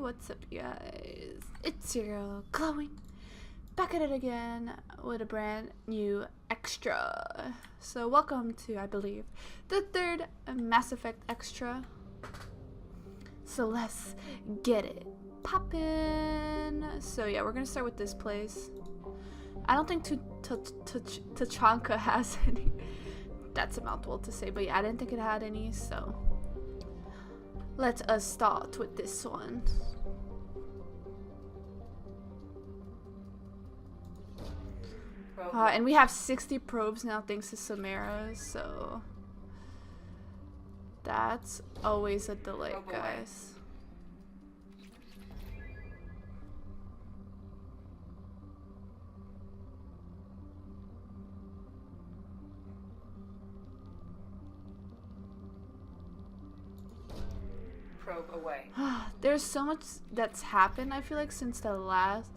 what's up, you guys? It's your girl, Chloe, back at it again with a brand new extra. So welcome to, I believe, the third Mass Effect extra. So let's get it poppin'. So yeah, we're gonna start with this place. I don't think Tachanka has any. That's a mouthful to say, but yeah, I didn't think it had any, so let us start with this one. And we have 60 probes now thanks to Samara, so that's always a delight, guys. Probe away. There's so much that's happened, I feel like, since the last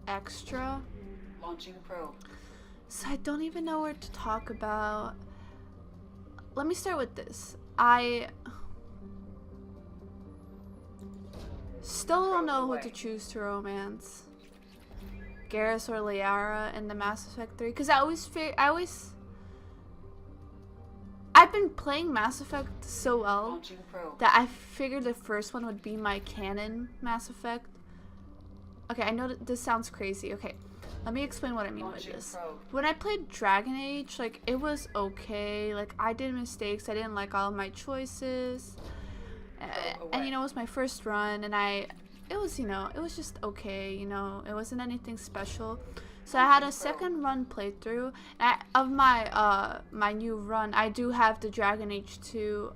extra. Launching probe. So I don't even know where to talk about. Let me start with this. I still don't know who to choose to romance, Garrus or Liara in the Mass Effect 3, because I've been playing Mass Effect so well that I figured the first one would be my canon Mass Effect. Okay, I know that this sounds crazy. Okay, let me explain what I mean by this. When I played Dragon Age, like, it was okay. Like, I did mistakes. I didn't like all of my choices. And you know, it was my first run, and it was, you know, it was just okay, you know. It wasn't anything special. So I had a second run playthrough of my my new run. I do have the Dragon Age 2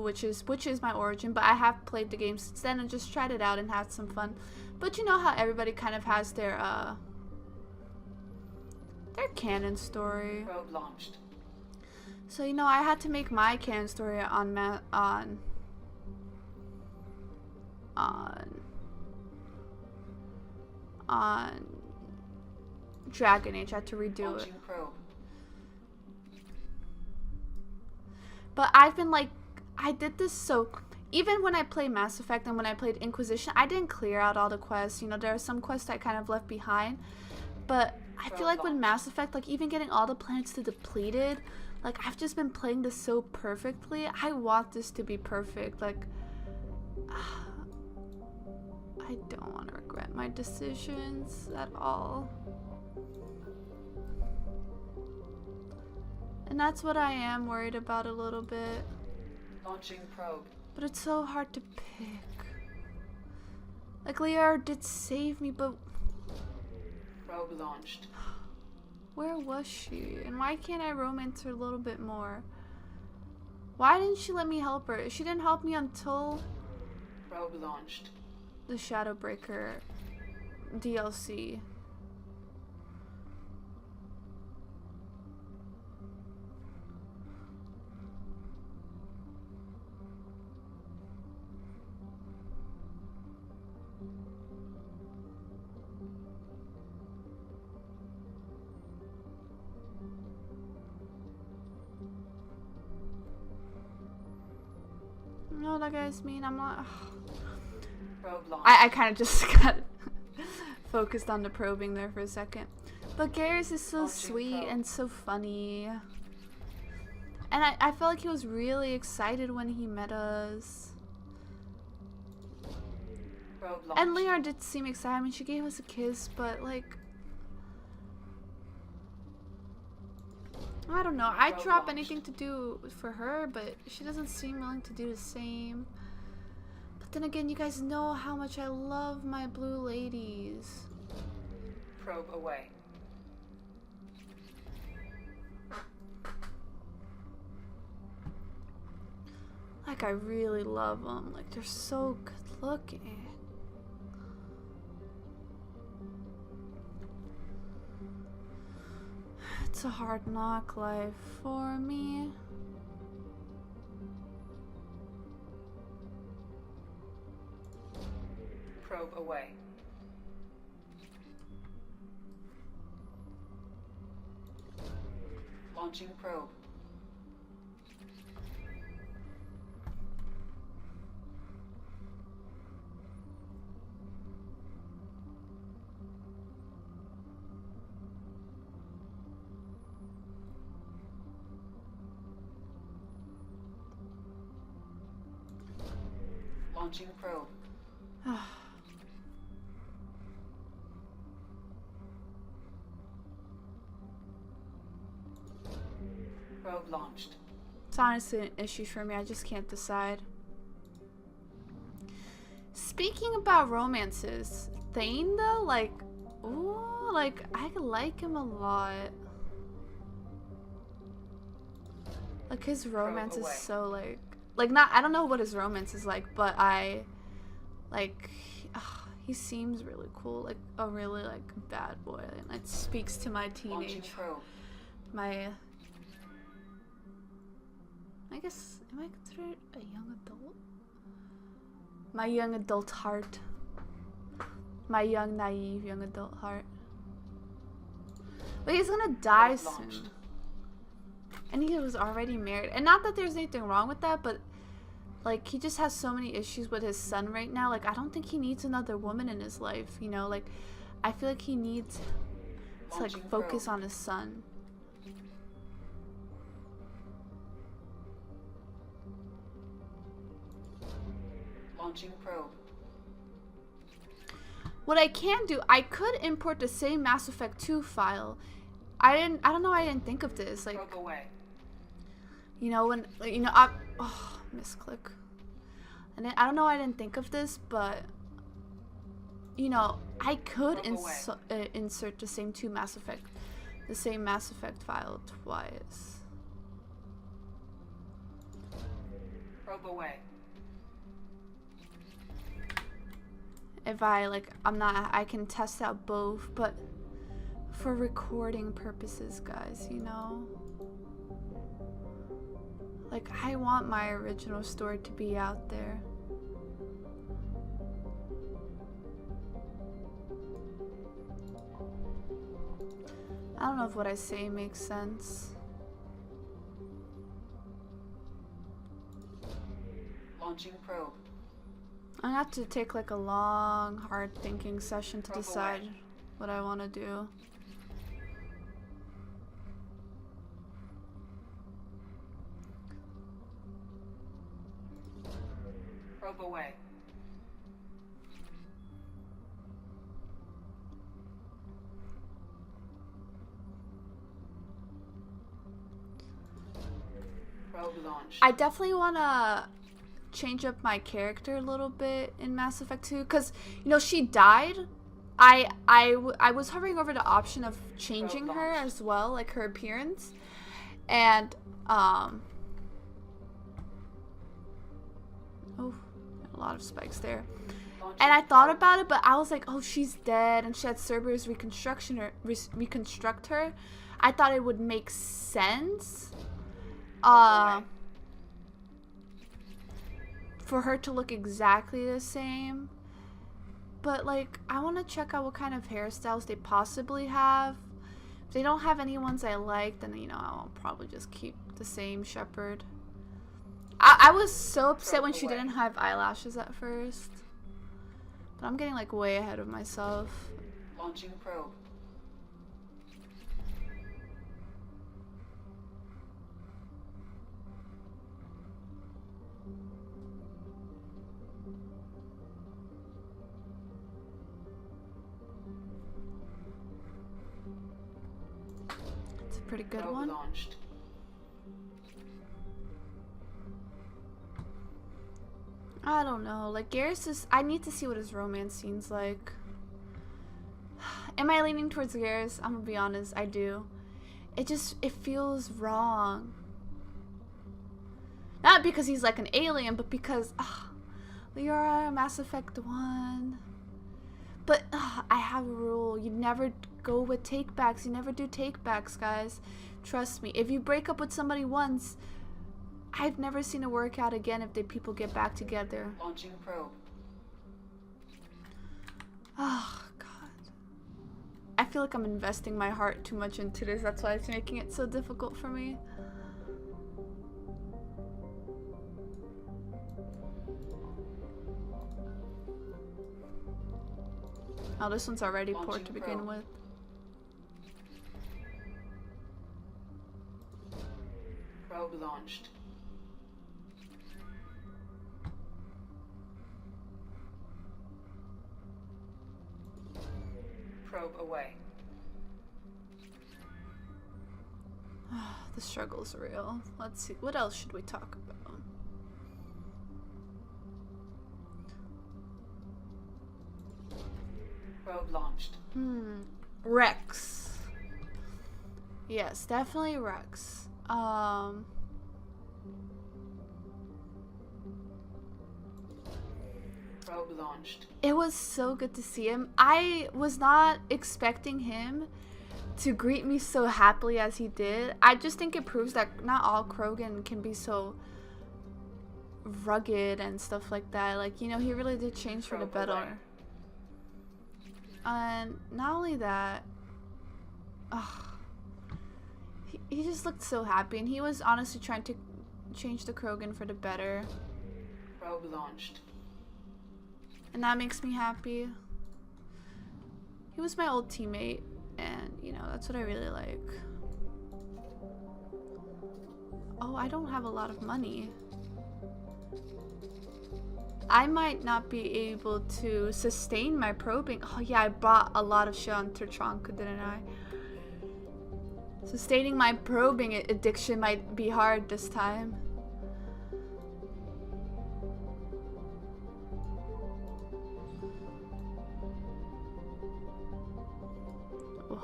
which is my origin, but I have played the game since then and just tried it out and had some fun. But you know how everybody kind of has their canon story. Probe launched. So you know, I had to make my canon story on Dragon Age. I had to redo it. But I've been like, I did this, so even when I played Mass Effect and when I played Inquisition, I didn't clear out all the quests. You know, there are some quests I kind of left behind. But I feel like with Mass Effect, like, even getting all the planets to depleted, like, I've just been playing this so perfectly. I want this to be perfect. Like, I don't want to regret my decisions at all. And that's what I am worried about a little bit. Launching probe. But it's so hard to pick. Like, Liara did save me, but probe launched. Where was she? And why can't I romance her a little bit more? Why didn't she let me help her? She didn't help me until probe launched. The Shadowbreaker DLC. You know what that guys mean? I'm not. I kind of just got focused on the probing there for a second. But Garrus is so sweet and so funny. And I felt like he was really excited when he met us. And Liara did seem excited. I mean, she gave us a kiss, but like, I don't know. I'd drop anything to do for her, but she doesn't seem willing to do the same. But then again, you guys know how much I love my blue ladies. Probe away. Like, I really love them. Like, they're so good looking. It's a hard knock life for me. Probe away. Launching probe. Launching probe. Probe launched. It's honestly an issue for me. I just can't decide. Speaking about romances, Thane though, like, ooh, like I like him a lot. Like his romance is so like not. I don't know what his romance is like, but I like. He seems really cool, like a really like bad boy, and it speaks to my teenage, my. I guess, am I considered a young adult? My young adult heart. My young, naive, young adult heart. But he's gonna die soon. And he was already married. And not that there's anything wrong with that, but like he just has so many issues with his son right now. Like I don't think he needs another woman in his life, you know? Like I feel like he needs to like focus on his son. Launching probe. What I can do, I could import the same Mass Effect 2 file. I don't know, I didn't think of this. Like, probe away. You know, when, you know, misclick. And I don't know, I didn't think of this, but, you know, I could insert the same Mass Effect file twice. Probe away. If I, like, I can test out both, but for recording purposes, guys, you know? Like, I want my original story to be out there. I don't know if what I say makes sense. Launching probe. I'm gonna have to take like a long, hard thinking session to decide what I want to do. Probe away. Probe launched. I definitely want to change up my character a little bit in Mass Effect 2 because, you know, she died. I was hovering over the option of changing her as well, like her appearance, and oh, a lot of spikes there. And I thought about it, but I was like, oh, she's dead, and she had Cerberus reconstruct her. I thought it would make sense. For her to look exactly the same, but like I want to check out what kind of hairstyles they possibly have. If they don't have any ones I like, then, you know, I'll probably just keep the same Shepard. I was so upset when she didn't have eyelashes at first, but I'm getting like way ahead of myself. Launching probe. Pretty good one. Launched. I don't know. Like Garrus is. I need to see what his romance scene's like. Am I leaning towards Garrus? I'm gonna be honest. I do. It feels wrong. Not because he's like an alien, but because Liara, Mass Effect 1. But I have a rule. You never go with takebacks. You never do takebacks, guys. Trust me. If you break up with somebody once, I've never seen it work out again if the people get back together. Launching probe. Oh, God. I feel like I'm investing my heart too much into this. That's why it's making it so difficult for me. Oh, this one's already poor to begin with. Probe launched. away. The struggle's real. Let's see. What else should we talk about? Probe launched. Rex. Yes, definitely Rex. Probe launched. It was so good to see him. I was not expecting him to greet me so happily as he did. I just think it proves that not all Krogan can be so rugged and stuff like that. Like, you know, he really did change for the better. And not only that, he just looked so happy, and he was honestly trying to change the Krogan for the better. Probe launched. And that makes me happy. He was my old teammate, and you know, that's what I really like. Oh, I don't have a lot of money. I might not be able to sustain my probing. Oh yeah, I bought a lot of shit on Tertranka, didn't I? Sustaining my probing addiction might be hard this time.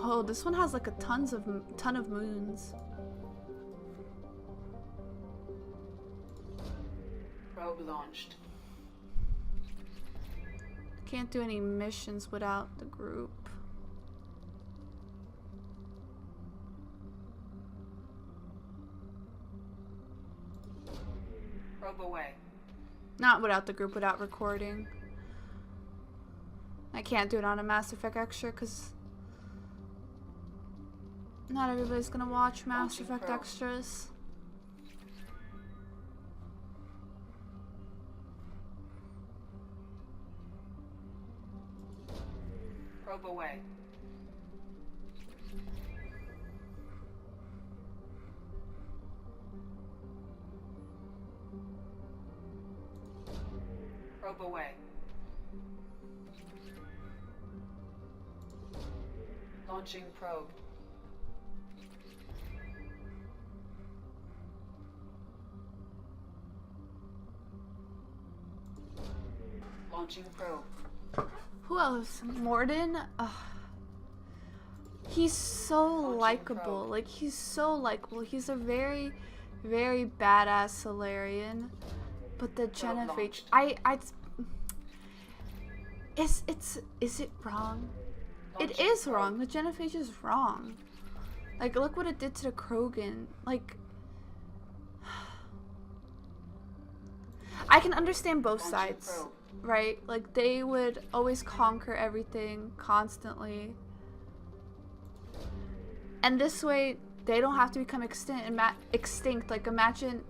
Oh, this one has like a ton of moons. Probe launched. Can't do any missions without the group. Probe away. Not without the group, without recording. I can't do it on a Mass Effect extra because not everybody's gonna watch Mass Effect extras. Probe away. Probe away. Launching probe. Launching probe. Who else? Morden? He's so likable. Like, he's so likable. He's a very, very badass Solarian. But the Genophage, is it wrong? It is wrong. The Genophage is wrong. Like, look what it did to the Krogan. Like, I can understand both sides, right? Like, they would always conquer everything constantly. And this way, they don't have to become extinct. Like, imagine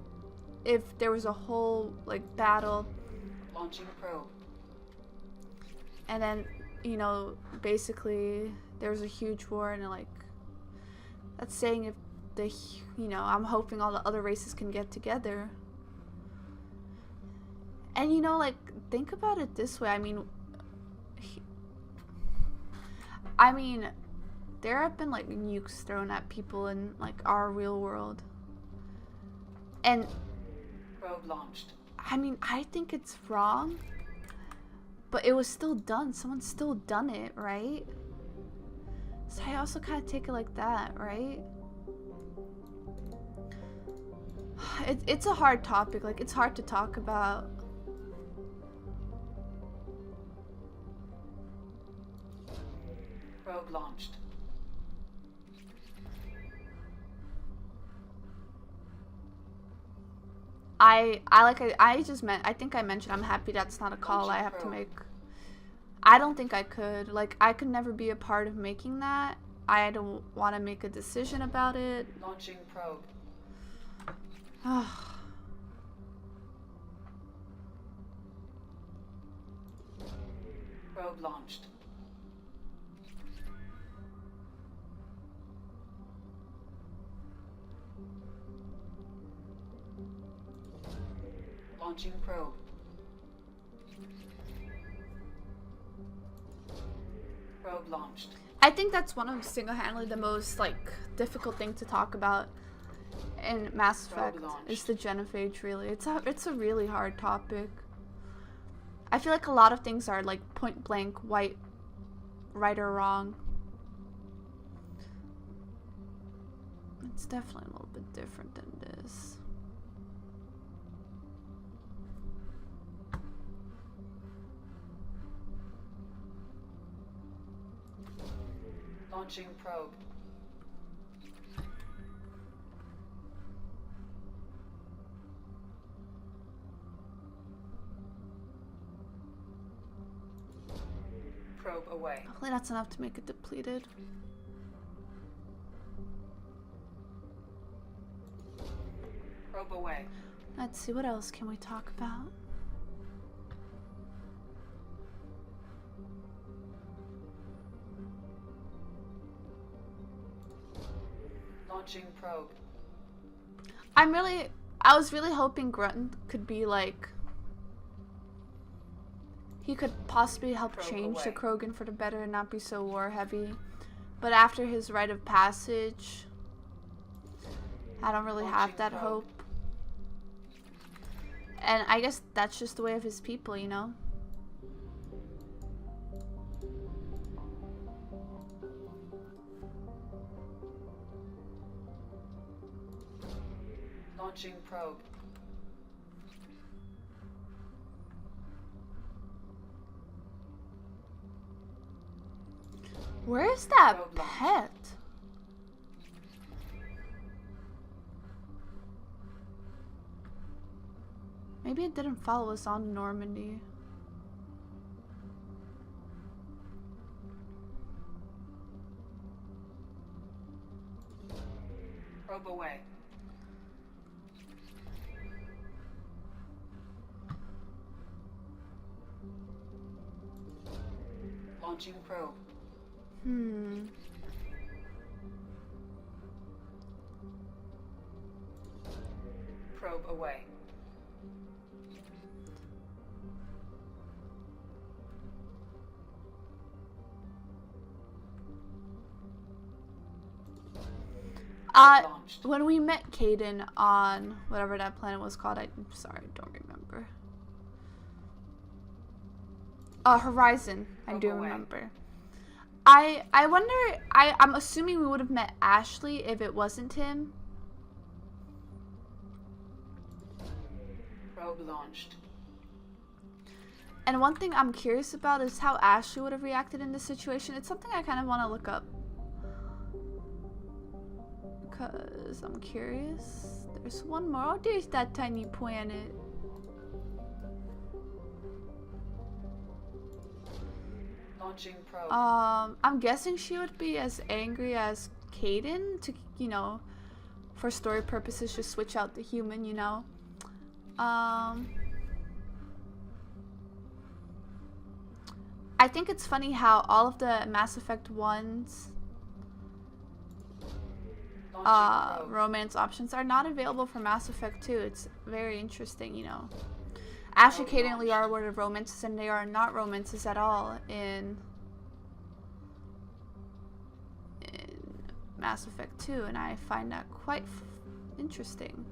if there was a whole, like, battle. Launching probe. And then, you know, basically, there was a huge war, and, like, that's saying if the, you know, I'm hoping all the other races can get together. And, you know, like, think about it this way. I mean, there have been, like, nukes thrown at people in, like, our real world. And probe launched. I mean, I think it's wrong, but it was still done. Someone's still done it, right? So I also kind of take it like that, right? It's a hard topic. Like, it's hard to talk about. Probe launched. I think I mentioned I'm happy that's not a call I have to make. I don't think I could. Like, I could never be a part of making that. I don't want to make a decision about it. Launching probe. Probe launched. Launching probe. Probe launched. I think that's one of single-handedly the most like difficult thing to talk about in Mass Effect is the genophage. Really, it's a really hard topic. I feel like a lot of things are like point blank right or wrong. It's definitely a little bit different than this. Launching probe. Probe away. Hopefully that's enough to make it depleted. Probe away. Let's see, what else can we talk about? Launching probe. I was really hoping Grunt could be like, he could possibly help Probe change away. the Krogan for the better and not be so war heavy. But after his rite of passage, I don't really have that hope. And I guess that's just the way of his people, you know? Launching probe. Where is that Probe launched. pet? Maybe it didn't follow us on Normandy. Probe away. Launching probe. Probe away. Launched. When we met Caden on whatever that planet was called, I'm sorry, I don't remember. Horizon, I do remember. I wonder, I'm assuming we would have met Ashley if it wasn't him. Probe launched. And one thing I'm curious about is how Ashley would have reacted in this situation. It's something I kind of want to look up. Because I'm curious. There's one more. Oh, there's that tiny planet. Launching probe. I'm guessing she would be as angry as Caden to, you know, for story purposes, just switch out the human, you know. I think it's funny how all of the Mass Effect 1's romance options are not available for Mass Effect 2. It's very interesting, you know. Ashley, Caden, and Liara were the romances, and they are not romances at all in Mass Effect 2, and I find that quite interesting.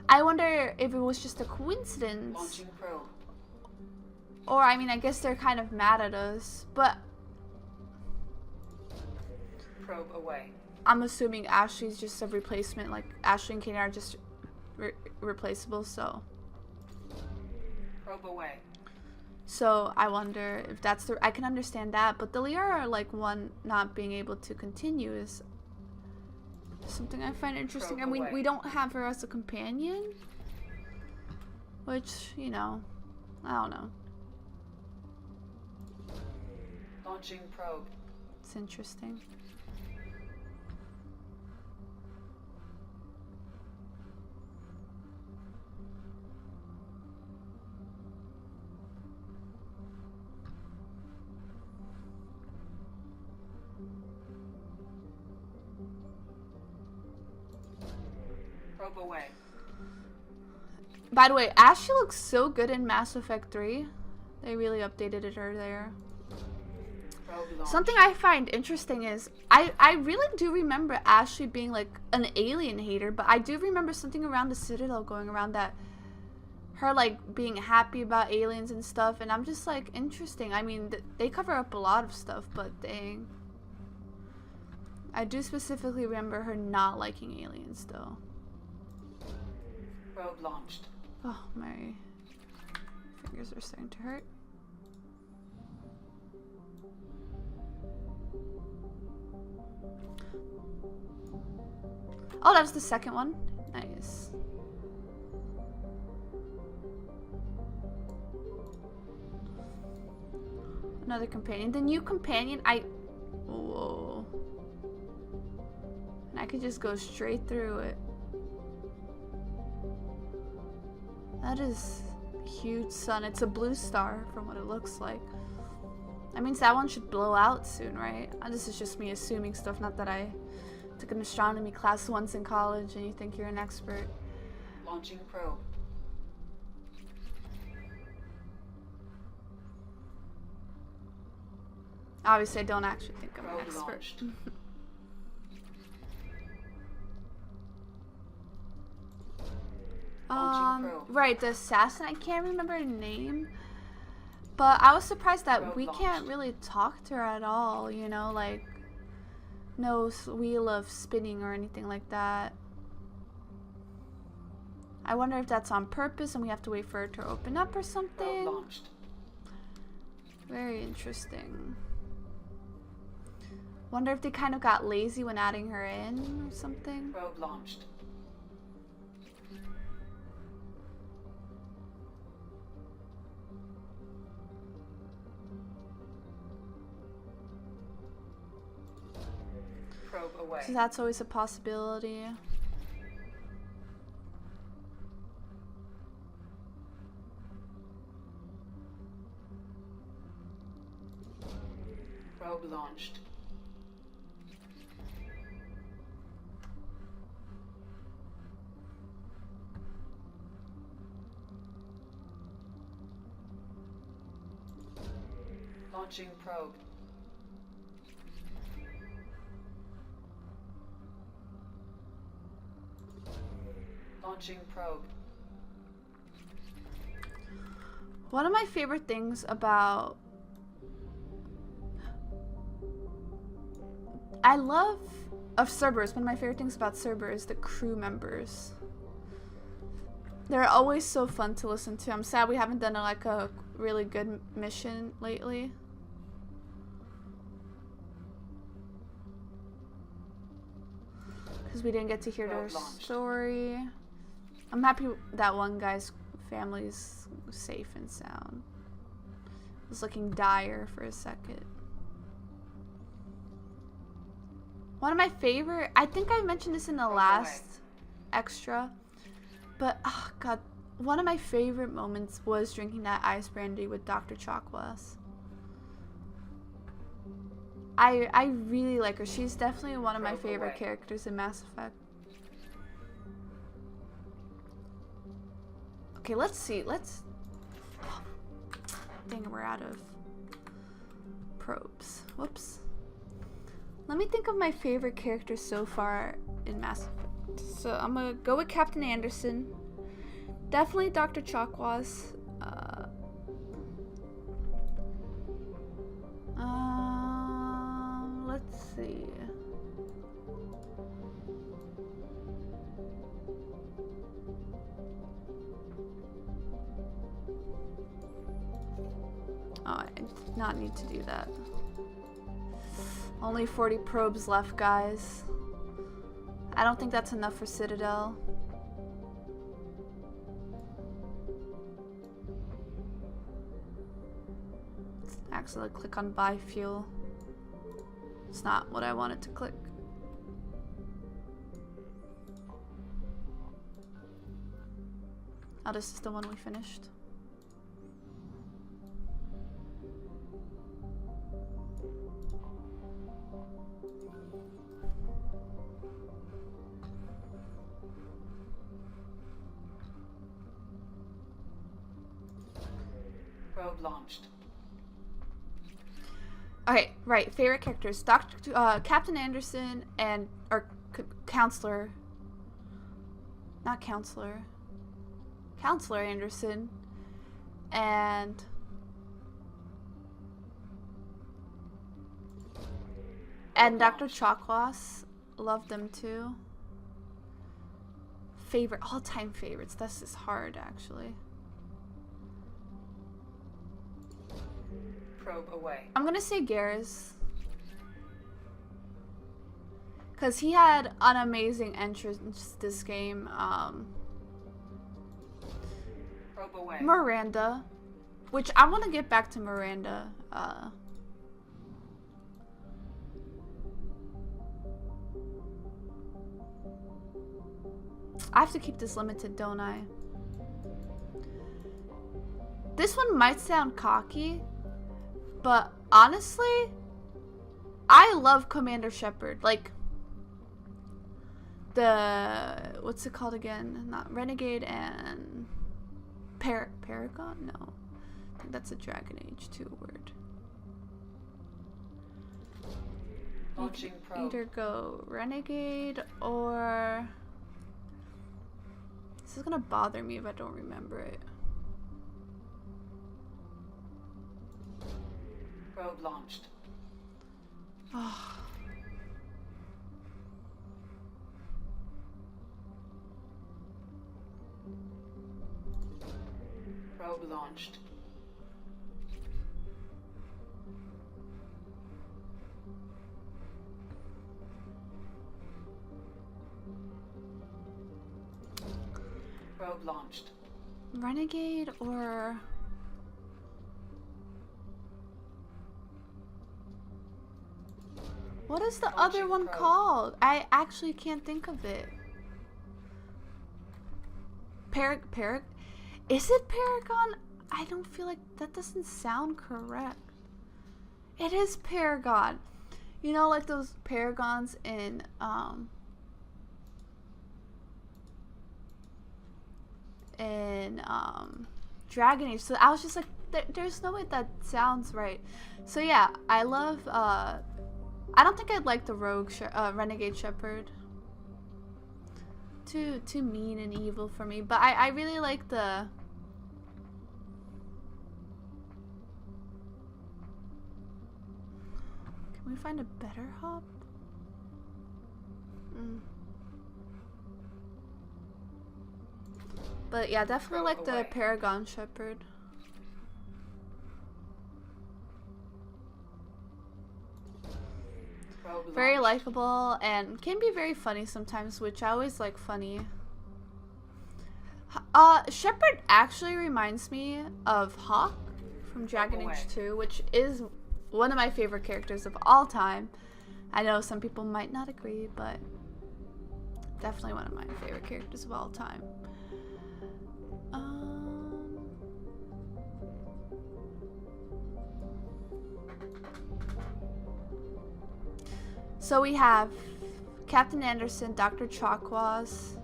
I wonder if it was just a coincidence. Launching probe. Or, I mean, I guess they're kind of mad at us, but Probe away. I'm assuming Ashley's just a replacement. Like, Ashley and Caden are just replaceable, so. Probe away. So, I wonder if that's the. I can understand that, but the Liara, like, one not being able to continue is something I find interesting. Probe And away. we don't have her as a companion, which, you know, I don't know. Launching probe. It's interesting. Probe away. By the way, Ashley looks so good in Mass Effect 3. They really updated her there. Probe launched. Something I find interesting is I really do remember Ashley being like an alien hater, but I do remember something around the Citadel going around that her like being happy about aliens and stuff, and I'm just like, interesting. I mean, they cover up a lot of stuff, but dang. I do specifically remember her not liking aliens though. Probe launched. Oh, my fingers are starting to hurt. Oh, that was the second one. Nice. Another companion. The new companion, whoa. And I could just go straight through it. That is a huge sun. It's a blue star from what it looks like. That means that one should blow out soon, right? This is just me assuming stuff, not that I took an astronomy class once in college and you think you're an expert. Launching probe. Obviously, I don't actually think I'm an Probe expert. launched. Right, the assassin, I can't remember her name. But I was surprised that we can't really talk to her at all, you know, like no wheel of spinning or anything like that. I wonder if that's on purpose and we have to wait for her to open up or something. Launched. Very interesting. Wonder if they kind of got lazy when adding her in or something. Probe launched. Probe away. So that's always a possibility. Probe launched. Launching probe. Launching probe. One of my favorite things about... Of Cerberus, one of my favorite things about Cerberus is the crew members. They're always so fun to listen to. I'm sad we haven't done a really good mission lately. Because we didn't get to hear their story. I'm happy that one guy's family's safe and sound. It was looking dire for a second. One of my favorite, I think I mentioned this in the last extra, but oh god, one of my favorite moments was drinking that ice brandy with Dr. Chakwas. I really like her. She's definitely one of my favorite characters in Mass Effect. Okay, let's see. Dang, we're out of probes. Whoops. Let me think of my favorite characters so far in Mass Effect. So I'm gonna go with Captain Anderson. Definitely Dr. Chakwas. Let's see. Oh, I did not need to do that. Only 40 probes left, guys. I don't think that's enough for Citadel. Let's actually click on buy fuel. It's not what I wanted to click. Oh, this is the one we finished. Probe launched. Okay, right. Favorite characters: Captain Anderson and Counselor. Not Counselor. Counselor Anderson and Dr. Chakwas. Love them too. All-time favorites. This is hard, actually. Probe away. I'm gonna say Garrus. Because he had an amazing entrance this game. Probe away. Miranda. Which I want to get back to Miranda. I have to keep this limited, don't I? This one might sound cocky, but honestly, I love Commander Shepard. Like, what's it called again? Not Renegade and Paragon? No. I think that's a Dragon Age 2 word. Launching probe. Either go Renegade or... This is gonna bother me if I don't remember it. Probe launched. Oh. Probe launched. Probe launched. Renegade or... What is the other one called? I actually can't think of it. Is it Paragon? I don't feel like that doesn't sound correct. It is Paragon. You know, like those Paragons in Dragon Age. So I was just like, there's no way that sounds right. So yeah, I love I don't think I'd like the rogue Renegade Shepherd. Too mean and evil for me, but I really like the... Can we find a better hop? But yeah, definitely like the Paragon Shepherd. Very likable and can be very funny sometimes, which I always like funny. Shepard actually reminds me of Hawk from Dragon Age 2, which is one of my favorite characters of all time. I know some people might not agree, but definitely one of my favorite characters of all time. So we have Captain Anderson, Dr. Chakwas,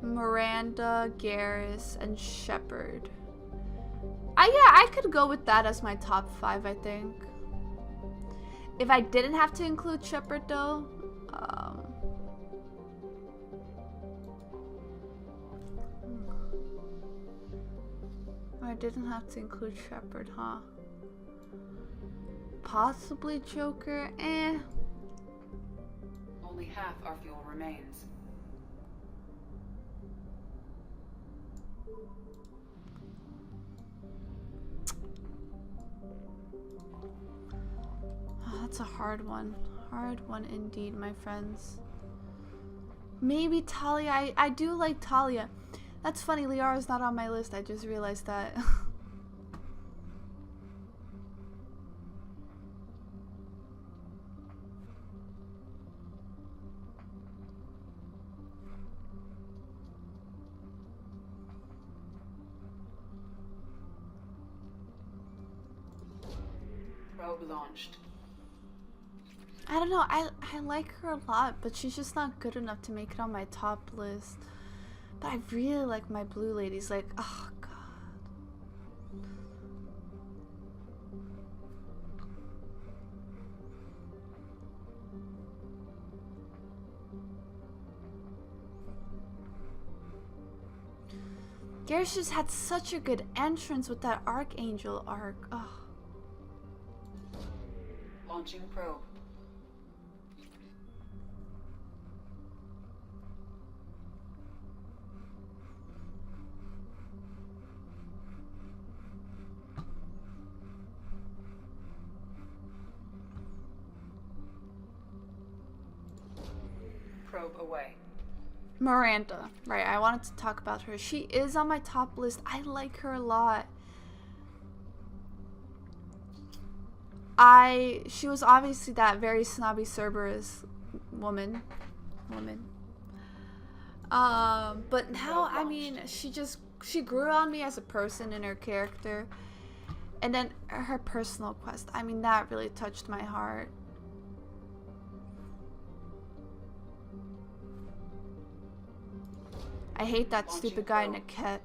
Miranda, Garrus, and Shepard. Yeah, I could go with that as my top 5, I think. If I didn't have to include Shepard, though, I didn't have to include Shepard, huh? Possibly Joker, eh. Only half our fuel remains. Oh, that's a hard one. Hard one indeed, my friends. Maybe Talia. I do like Talia. That's funny, Liara's not on my list. I just realized that. Probe launched. I don't know, I like her a lot, but she's just not good enough to make it on my top list. But I really like my blue ladies, like, oh god. Garrus just had such a good entrance with that Archangel arc. Ugh. Launching probe. Probe away. Miranda. Right, I wanted to talk about her. She is on my top list. I like her a lot. She was obviously that very snobby Cerberus woman. But now, I mean, she grew on me as a person in her character. And then her personal quest. I mean, that really touched my heart. I hate that stupid guy in a cat.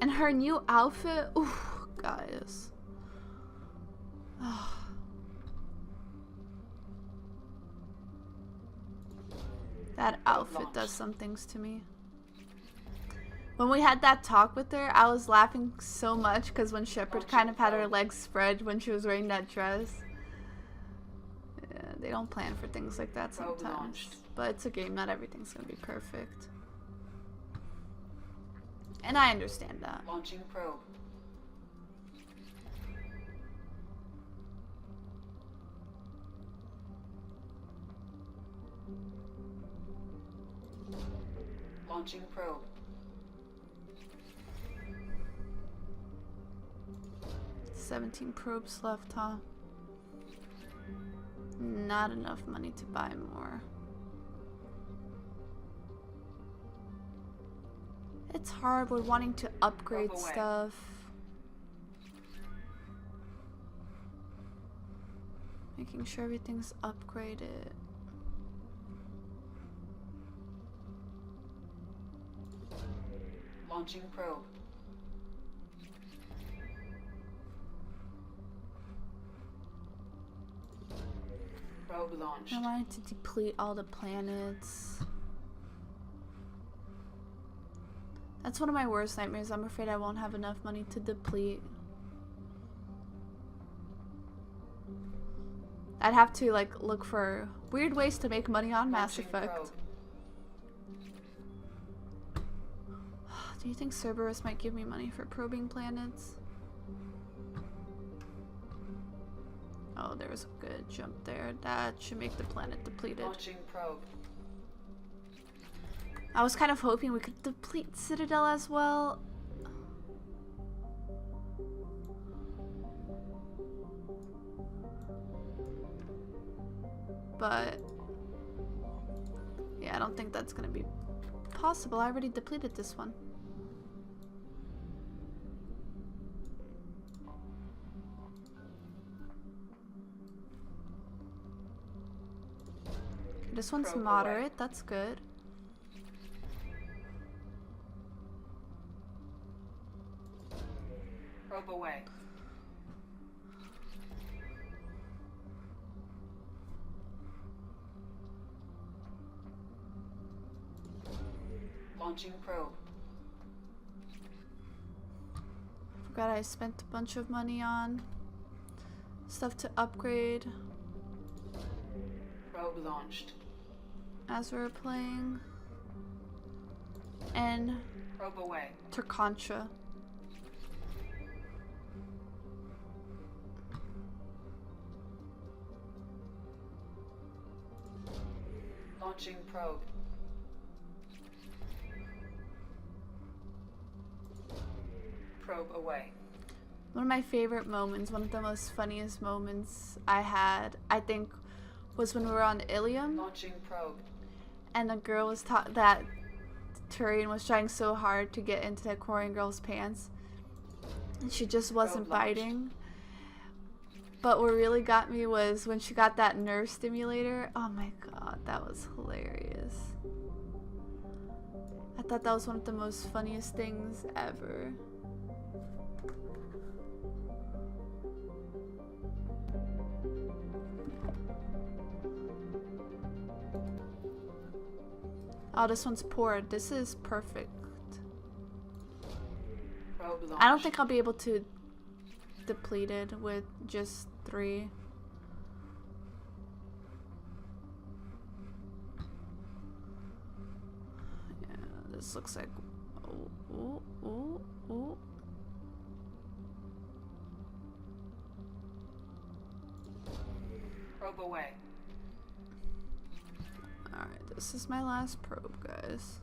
And her new outfit, ooh, guys. That outfit does some things to me. When we had that talk with her, I was laughing so much because when Shepard kind of had her legs spread when she was wearing that dress. Yeah, they don't plan for things like that sometimes. But it's a game, not everything's gonna be perfect. And I understand that. Launching probe. Launching probe. 17 probes left, huh? Not enough money to buy more. It's hard with wanting to upgrade stuff. Making sure everything's upgraded. Launching probe. Probe launched. I wanted to deplete all the planets. That's one of my worst nightmares. I'm afraid I won't have enough money to deplete. I'd have to like look for weird ways to make money on Mass Effect. Do you think Cerberus might give me money for probing planets? Oh, there was a good jump there. That should make the planet depleted. Launching probe. I was kind of hoping we could deplete Citadel as well. But yeah, I don't think that's gonna be possible. I already depleted this one. This one's Probe moderate, away. that's good. Probe away. Launching probe. Forgot I spent a bunch of money on stuff to upgrade Probe launched. as we were playing. And Probe away. Turkantra. Launching probe. Probe away. One of my favorite moments, one of the most funniest moments I had, I think, was when we were on Ilium. Launching probe. And the girl was that Turian was trying so hard to get into that Quarian girl's pants, and she just wasn't biting. But what really got me was when she got that nerve stimulator. Oh my god, that was hilarious. I thought that was one of the most funniest things ever. Oh, this one's poor. This is perfect. Probe launched. I don't think I'll be able to deplete it with just 3. Yeah, this looks like... Ooh, ooh, ooh, ooh. Probe away. Alright, this is my last probe, guys.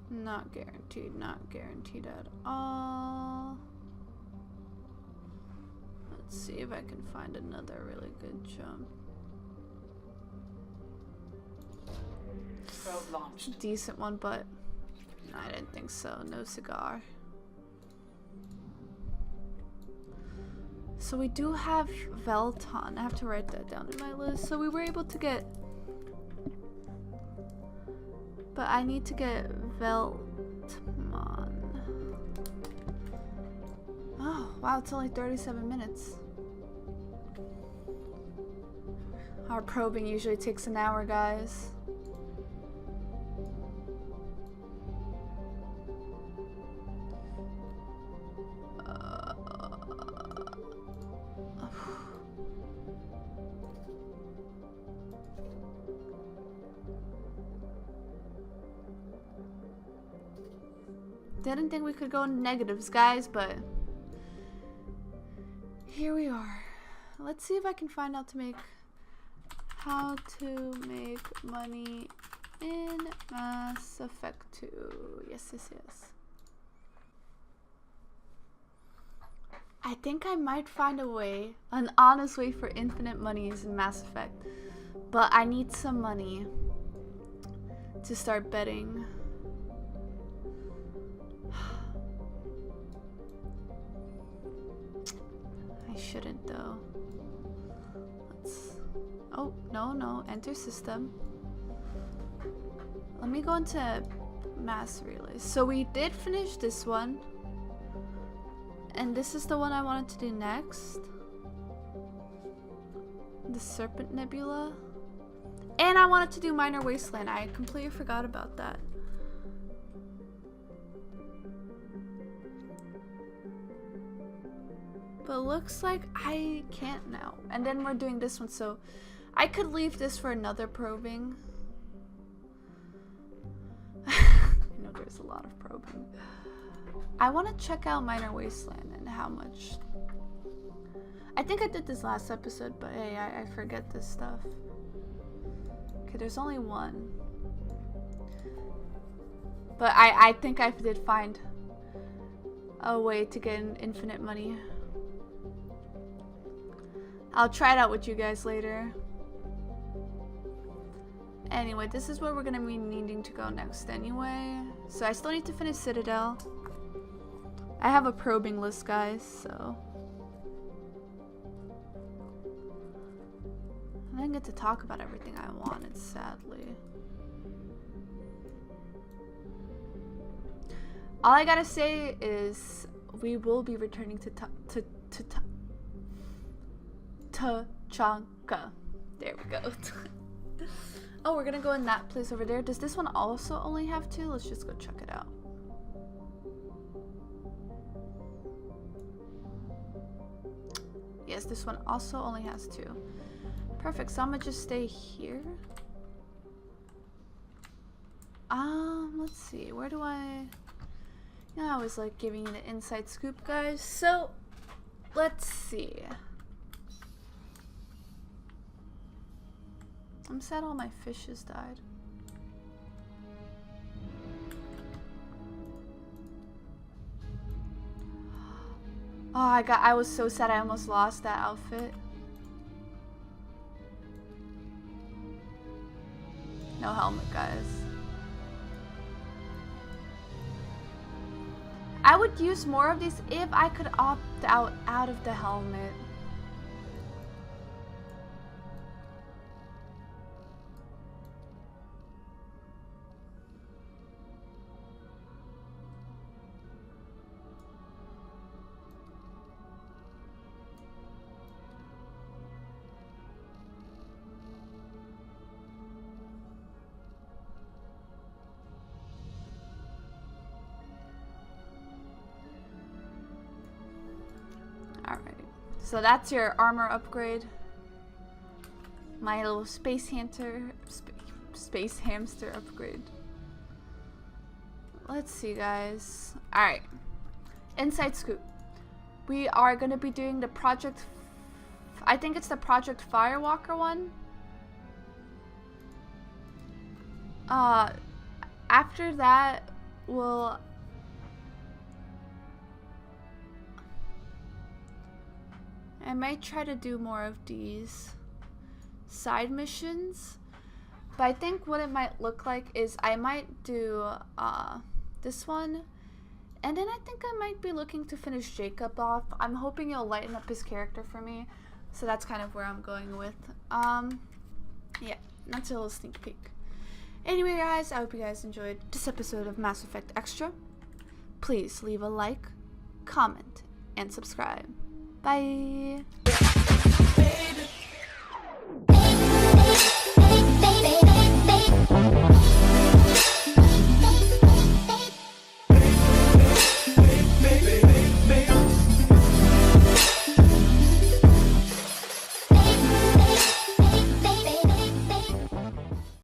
Not guaranteed at all. Let's see if I can find another really good jump. Probe launched. Decent one, but no, I didn't think so. No cigar. So we do have Velton. I have to write that down in my list. So we were able to get... But I need to get Veltman. Oh, wow, it's only 37 minutes. Our probing usually takes an hour, guys. Didn't think we could go into negatives, guys, but here we are. Let's see if I can find out how to make money in Mass Effect 2. Yes. I think I might find a way, an honest way for infinite monies in Mass Effect, but I need some money to start betting. I shouldn't though. Oh, no, enter system. Let me go into mass relays. So we did finish this one. And this is the one I wanted to do next. The Serpent Nebula. And I wanted to do Minor Wasteland. I completely forgot about that. But looks like I can't now. And then we're doing this one, so I could leave this for another probing. I know there's a lot of probing. I want to check out Minor Wasteland and how much. I think I did this last episode, but hey, I forget this stuff. Okay, there's only one. But I think I did find a way to get infinite money. I'll try it out with you guys later. Anyway, this is where we're gonna be needing to go next anyway. So I still need to finish Citadel. I have a probing list, guys, so. I didn't get to talk about everything I wanted, sadly. All I gotta say is we will be returning to Tachanka. There we go. Oh, we're gonna go in that place over there. Does this one also only have 2? Let's just go check it out. Yes, this one also only has 2. Perfect, so I'm gonna just stay here. Let's see, where do I... You know, I always like giving you the inside scoop, guys. So, let's see. I'm sad all my fishes died. Oh, I was so sad I almost lost that outfit. No helmet, guys. I would use more of these if I could opt out of the helmet. So that's your armor upgrade. My little space hamster upgrade. Let's see, guys. Alright. Inside scoop. We are going to be doing the project... I think it's the Project Firewalker one. After that, we'll... I might try to do more of these side missions. But I think what it might look like is I might do this one. And then I think I might be looking to finish Jacob off. I'm hoping it'll lighten up his character for me. So that's kind of where I'm going with. Yeah, that's a little sneak peek. Anyway, guys, I hope you guys enjoyed this episode of Mass Effect Extra. Please leave a like, comment, and subscribe. Bye!